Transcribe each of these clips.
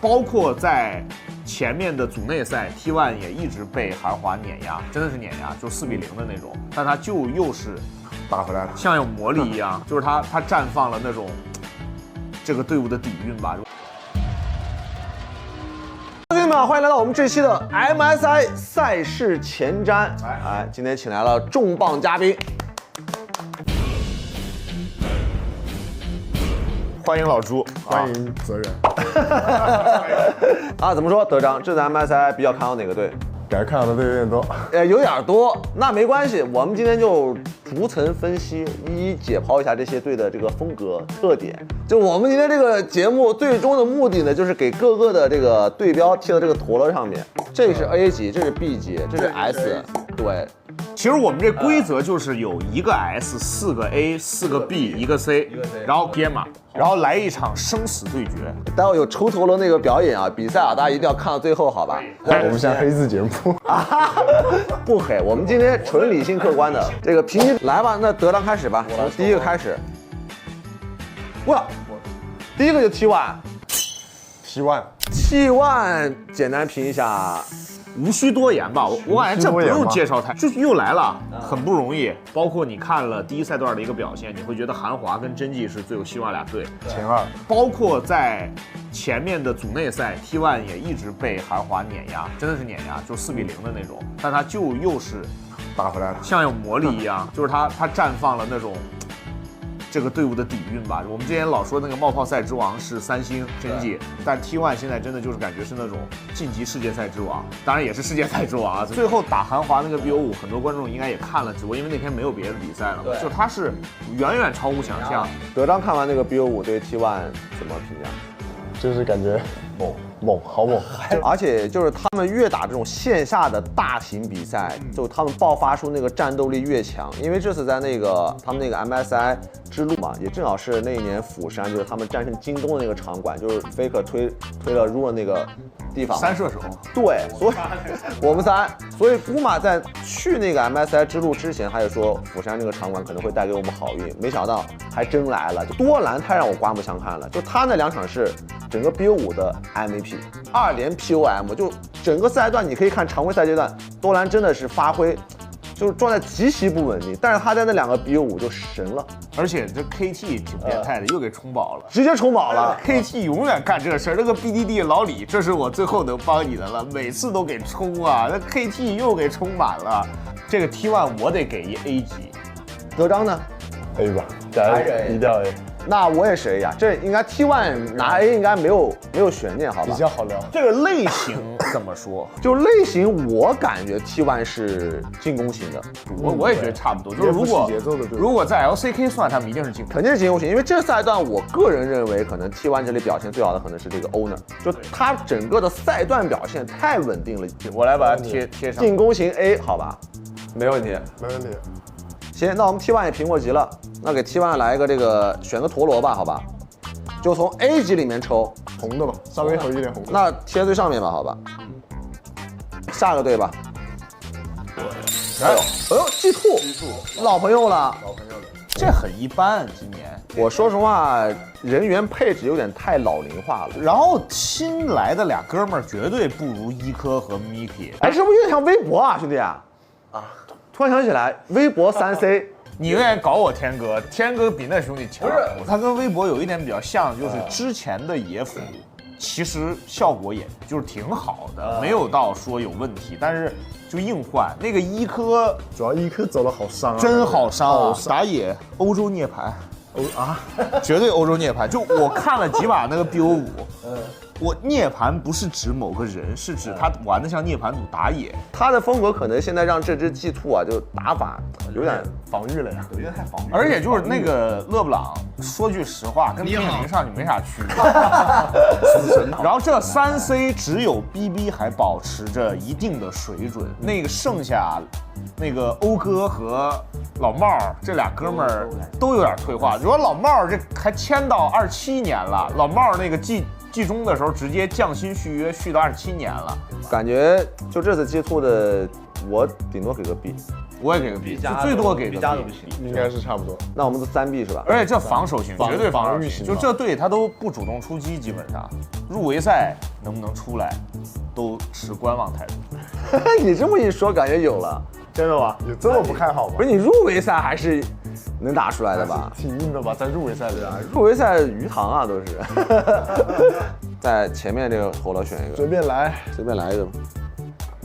包括在前面的组内赛 T1 也一直被韩华碾压，真的是碾压，就4-0的那种，但他就又是打回来了，像有魔力一样，就是他绽放了那种这个队伍的底蕴吧。同学们，欢迎来到我们这期的 MSI 赛事前瞻。今天请来了重磅嘉宾，欢迎老朱，欢迎泽源。怎么说？德章，这次 MSI 比较看好哪个队？该看好的队有点多，有点多，那没关系，我们今天就逐层分析，一一解剖一下这些队的这个风格特点。就我们今天这个节目最终的目的呢，就是给各个的这个队标贴到这个陀螺上面。这是 A 级，这是 B 级，这是 S， 对。其实我们这规则就是有一个 S、4个 A、4个 B、1个 C， 然后编码，然后来一场生死对决。待会有抽陀螺那个表演啊，比赛啊，大家一定要看到最后，好吧？我们现在黑字节目不黑，我们今天纯理性客观的这个平均来吧。那德章开始吧，从第一个开始。哇，第一个就 T1，简单评一下。无需多言吧，我感觉这不用介绍太，就是又来了，很不容易。包括你看了第一赛段的一个表现，你会觉得韩华跟真纪是最有希望俩队，前2。包括在前面的组内赛 T1 也一直被韩华碾压，真的是碾压，就4-0的那种，但他就又是打回来了，像有魔力一样，就是他绽放了那种这个队伍的底蕴吧。我们之前老说那个冒泡赛之王是3星真纪，但 T1 现在真的就是感觉是那种晋级世界赛之王，当然也是世界赛之王啊。最后打韩华那个 BO5，很多观众应该也看了直播，因为那天没有别的比赛了嘛，就他是远远超乎想象。德章看完那个 BO5 对 T1 怎么评价？就是感觉猛，好猛！而且就是他们越打这种线下的大型比赛，就他们爆发出那个战斗力越强。因为这次在那个他们那个 MSI 之路嘛，也正好是那一年釜山，就是他们战胜京东的那个场馆，就是 Faker 推了入了那个地方3射手。对，所以我们3，所以姑妈在去那个 MSI 之路之前，还有说釜山这个场馆可能会带给我们好运，没想到还真来了。就多兰太让我刮目相看了，就他那2场是整个 BO5 的 MVP，2连 POM， 就整个赛段你可以看常规赛阶段，多兰真的是发挥就是状态极其不稳定，但是他在那2个 BO5 就神了，而且这 KT 挺变态的，又给冲保了，直接冲保了。KT 永远干这事儿，那个 BDD 老李，这是我最后能帮你的了，每次都给冲啊，那 KT 又给冲满了。这个 T1 我得给一 A 级，德章呢 ？A 吧，一定要 A。那我也是 A 呀，这应该 T1 拿 A 应该没有悬念，好吧？比较好聊。这个类型怎么说？就类型，我感觉 T1 是进攻型的，我也觉得差不多。就是如果在 LCK 算，他们一定是进攻，肯定是进攻型。因为这赛段，我个人认为，可能 T1 这里表现最好的可能是这个 Owner， 就他整个的赛段表现太稳定了。我来把它贴上。进攻型 A， 好吧，没问题，没问题。行，那我们 T1 也评过级了，那给 T1 来一个这个选个陀螺吧，好吧，就从 A 级里面抽红的吧，稍微有一点红的。那贴最上面吧，好吧。下个队吧。哎呦 G2， 老朋友了，这很一般。今年我说实话，人员配置有点太老龄化了。然后新来的俩哥们儿绝对不如伊科和 Miki。哎，是不是有点像微博啊，兄弟啊？突然想起来，微博3C， 你有点搞我天哥，天哥比那兄弟强。不是，他跟微博有一点比较像，就是之前的野辅，其实效果也就是挺好的，没有到说有问题，但是就硬换那个伊科，主要伊科走的好伤啊，真好伤啊！打野欧洲涅槃，绝对欧洲涅槃。就我看了几把那个 BO5，我涅槃不是指某个人，是指他玩的像涅槃组打野。他的风格可能现在让这只 G2啊，就打法有点防御了呀，有点太防御。而且就是那个勒布朗，说句实话，跟1.0上去没啥区别。然后这3C 只有 BB 还保持着一定的水准，那个剩下那个欧哥和老帽这俩哥们儿都有点退化。如果老帽这还签到27年了，老帽那个季中的时候直接降薪续约，续到27年了。感觉就这次G2的，我顶多给个 B。我也给个 B， 就最多给个 B， 应该是差不多。那我们是3B 是吧？而且这防守型绝对防守型，防御型就这队他都不主动出击，基本上入围赛能不能出来，都持观望态度。你这么一说，感觉有了。真的吗？有这么不看好吗不？是你入围赛还是能打出来的吧？挺硬的吧，在入围赛里啊，入围赛鱼塘啊都是。在前面这个投了选一个，随便来。随便来一个吧。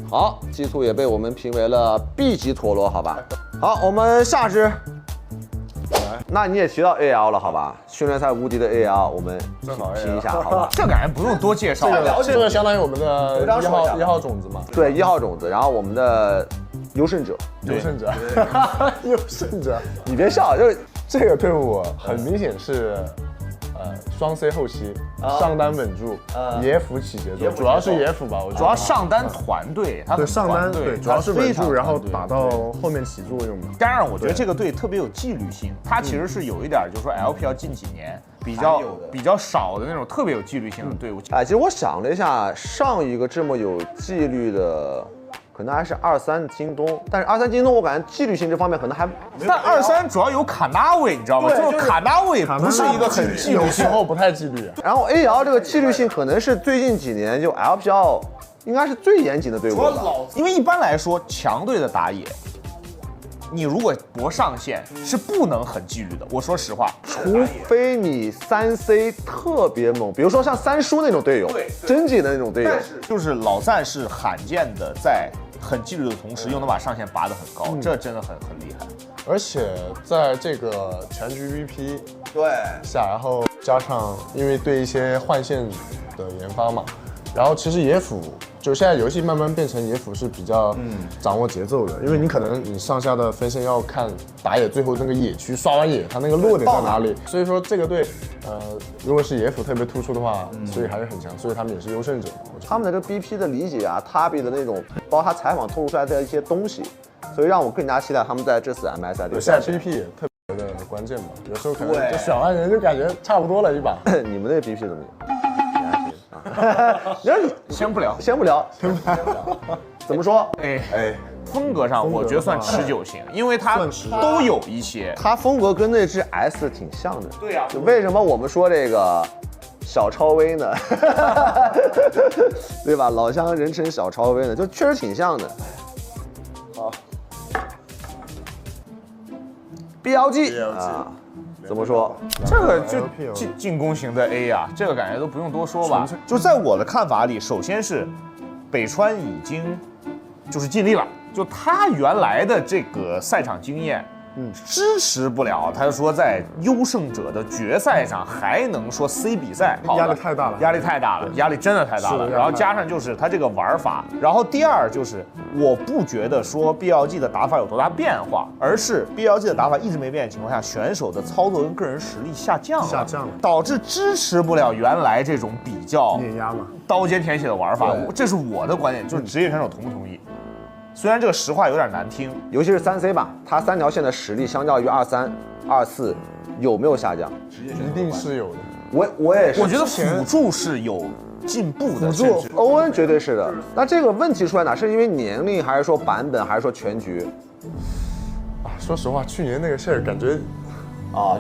好，激素也被我们评为了 B 级陀螺，好吧？好，我们下支。那你也提到 AL 了，好吧？训练赛无敌的 AL， 我们拼一下，好吧？这感觉不用多介绍，这个相当于我们的一号种子嘛。对，1号种子，然后我们的优胜者，优胜者，优胜者。你别笑，就是这个队伍很明显是，双 C 后期上单稳住，野辅起节奏，主要是野辅吧，我觉得主要上单团队，他对上单对，主要是稳住，然后打到对后面起作用嘛。加上我觉得这个队特别有纪律性，它其实是有一点，就是说 LPL 近几年比较少的那种特别有纪律性的队伍。哎，其实我想了一下，上一个这么有纪律的，可能还是23京东，但是23京东我感觉纪律性这方面可能还，但23主要有卡纳韦，你知道吗？就是卡纳韦不是一个很纪律有时性。候不太纪律。然后 AL 这个纪律性可能是最近几年就 LPL 应该是最严谨的队伍了吧。因为一般来说，强队的打野，你如果搏上限是不能很纪律的。我说实话，除非你3C 特别猛，比如说像三叔那种队友，真纪的那种队友，就是老赞是罕见的在很纪律的同时，又能把上限拔得很高，这真的很厉害。而且在这个全局 VP 对，下，然后加上因为对一些换线的研发嘛，然后其实野辅就现在游戏慢慢变成野辅是比较掌握节奏的，因为你可能你上下的分线要看打野最后那个野区刷完野，它那个落点在哪里，所以说这个队如果是野辅特别突出的话，所以还是很强，所以他们也是优胜者。他们的这个 BP 的理解啊，Tabi 的那种，包括他采访透露出来的一些东西，所以让我更加期待他们在这次 MSI 的现在 BP 也特别的关键嘛，有时候可能就选完人就感觉差不多了一把。你们那个 BP 怎么样？先不聊，先不聊，怎么说？哎，风格上我觉得算持久型，因为它都有一些。他风格跟那只 S 挺像的。对呀就为什么我们说这个小超威呢？对吧？老乡人称小超威呢，就确实挺像的。好，BLG 啊，怎么说？这个就进攻型的 A 啊，这个感觉都不用多说吧。就在我的看法里，首先是北川已经就是尽力了，就他原来的这个赛场经验。支持不了，他说在优胜者的决赛上还能说 C 比赛，压力太大了，压力太大了，压力真的太大了。然后加上就是他这个玩法，然后第二就是我不觉得说 BLG 的打法有多大变化，而是 BLG 的打法一直没变的情况下，选手的操作跟个人实力下降了，导致支持不了原来这种比较碾压嘛，刀尖舔血的玩法。这是我的观点，就是职业选手同不同意？虽然这个实话有点难听，尤其是3C 吧，他3条线的实力相较于23、24有没有下降？一定是有的。我也是，我觉得辅助是有进步的，辅助欧文绝对是的。那这个问题出在哪？是因为年龄，还是说版本，还是说全局？说实话，去年那个事儿感觉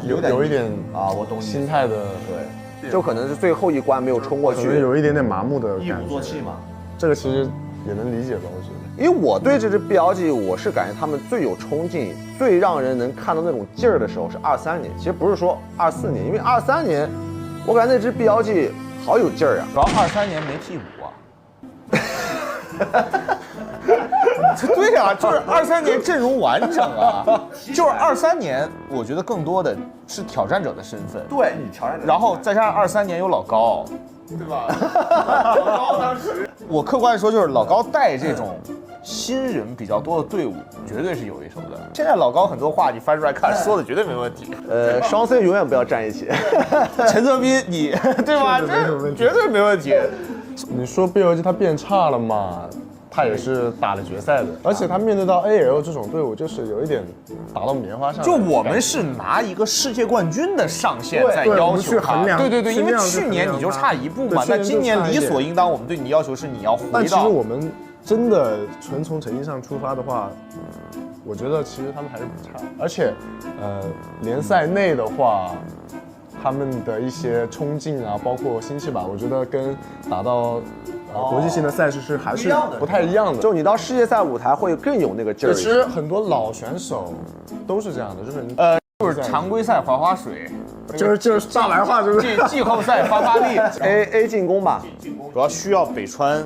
有一点我懂你心态的，对，就可能是最后一关没有冲过去，可能有一点点麻木的感觉。一鼓作气嘛，这个其实也能理解吧，我觉得。因为我对这支 BLG， 我是感觉他们最有冲劲、最让人能看到那种劲儿的时候是23年，其实不是说24年，因为23年我感觉那支 BLG 好有劲儿啊。主要23年没替补啊。对啊，就是23年阵容完整啊，就是23年，我觉得更多的是挑战者的身份。对，你挑战者。然后再加上23年有老高，对吧？老高当时，我客观说就是老高带这种新人比较多的队伍，绝对是有一手的。现在老高很多话你翻出来看，说的绝对没问题。双 C 永远不要站一起。陈泽斌，你对吧？这绝对没问题。你说 BLG 他变差了嘛？他也是打了决赛的，而且他面对到 AL 这种队伍，就是有一点打到棉花上。就我们是拿一个世界冠军的上限在要求他，对，因为去年你就差一步嘛，那今年理所应当，我们对你要求是你要回到。但其实我们真的纯从成绩上出发的话，我觉得其实他们还是不差，而且联赛内的话。他们的一些冲劲啊，包括新气吧，我觉得跟打到国际性的赛事还是不太一样的。就你到世界赛舞台会更有那个劲儿。其实很多老选手都是这样的，就是就是常规赛划水，就是大白话就是季后赛发力。A 进攻吧，主要需要北川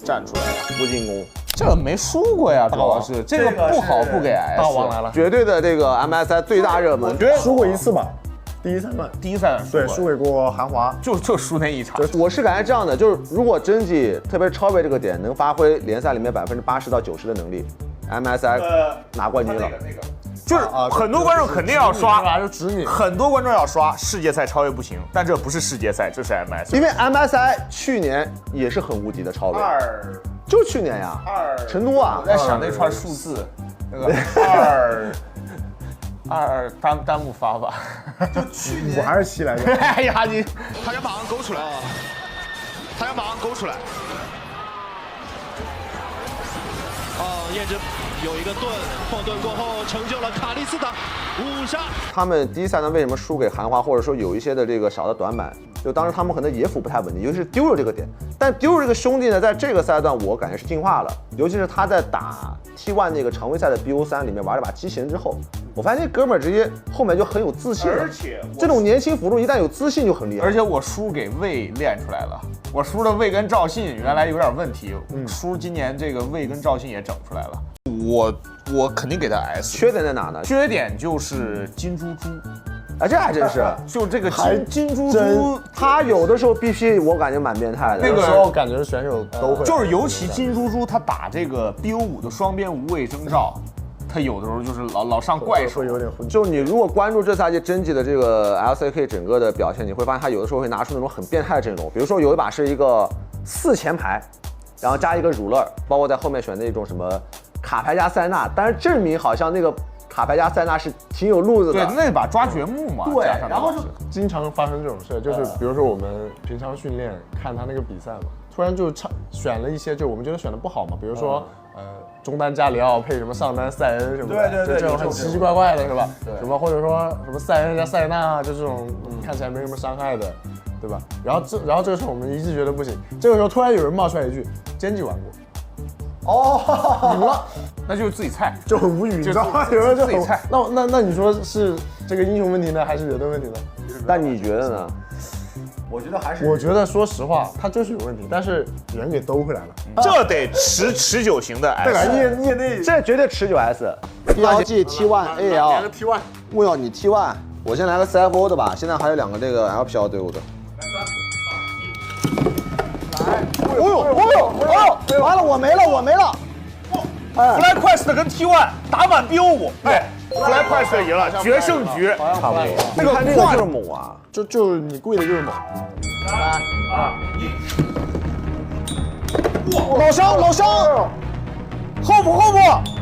站出来了，不进攻。这个没输过呀，主要是这个不好不给 S。大王来了，绝对的这个 MSI 最大热门，输过一次吧。第一赛段对输给过韩华，就输那一场。我是感觉这样的，就是如果真季特别是超越这个点能发挥联赛里面80%到90%的能力，MSI 拿冠军了。就是很多观众肯定要刷，就指你。很多观众要刷世界赛超越不行，但这不是世界赛，这是 MSI。因为 MSI 去年也是很无敌的超越，就去年呀，成都啊。我在想那串数字，那个2弹幕发吧，就去年5还是7来着？哎呀，你他想马上勾出来，他想马上勾出来。燕之有一个后盾过后成就了卡利斯的5杀。他们第一赛段为什么输给韩华，或者说有一些的这个小的短板，就当时他们可能野辅不太稳定，尤其是丢了这个点。但丢了这个兄弟呢，在这个赛段我感觉是进化了，尤其是他在打 T1 那个常规赛的 BO3 里面玩了把机器人之后，我发现这哥们儿直接后面就很有自信了。而且这种年轻辅助一旦有自信就很厉害。而且我输给魏练出来了，我输的魏跟赵信原来有点问题，输今年这个魏跟赵信也整出来了。我肯定给他 S。缺点在哪呢？缺点就是金猪猪。啊，这还真是，就这个金猪猪，他有的时候 BP 我感觉蛮变态的。那个时候感觉选手都会，就是尤其金猪猪他打这个 BO5的双边无畏征兆，他有的时候就是老上怪手，会有点混。就你如果关注这赛季真季的这个 LCK 整个的表现，你会发现他有的时候会拿出那种很变态的阵容，比如说有一把是一个4前排，然后加一个儒勒，包括在后面选那种什么卡牌加塞纳，但是证明好像那个卡牌加塞纳是挺有路子的。对，那把抓掘木嘛。对，然后就经常发生这种事，就是比如说我们平常训练看他那个比赛嘛，突然就选了一些就我们觉得选的不好嘛，比如说中单加里奥配什么上单塞恩什么的，对，就这种很奇奇怪怪的是吧？什么或者说什么塞恩加塞纳，就这种看起来没什么伤害的，对吧？然后这个时候我们一致觉得不行，这个时候突然有人冒出来一句奸计玩过。赢了，那就是自己菜，就很无语，你知道吗？有人就自己菜。那你说是这个英雄问题呢，还是人的问题呢？但你觉得呢？我觉得说实话，他就是有问题，但是人给兜回来了。这得持久型的 S， 业内这绝对持久 S。BLG T1 AL T1，木曜你 T1，我先来个 CFO 的吧。现在还有2个这个 LPL 队伍的。完了，我没了。FlyQuest 跟 T1 打满 BO5，哎 ，FlyQuest 赢了，决胜局，差不多。那个就是猛啊，就你跪的就是猛。3、2、1，老乡，后补，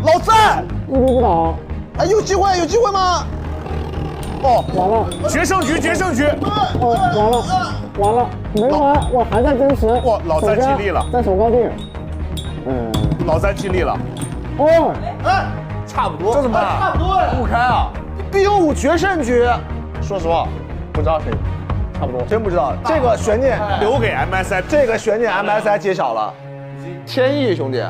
老在，一直不倒。哎，有机会吗？完了，决胜局，完了，没完，我还在真实。哇，老三尽力了，在手高定。老三尽力了。差不多。这怎么办？差不多不开啊 ！BO5决胜局，说实话，不知道谁，差不多。真不知道这个悬念留给 MSI，这个悬念 MSI 揭晓了，天意兄弟。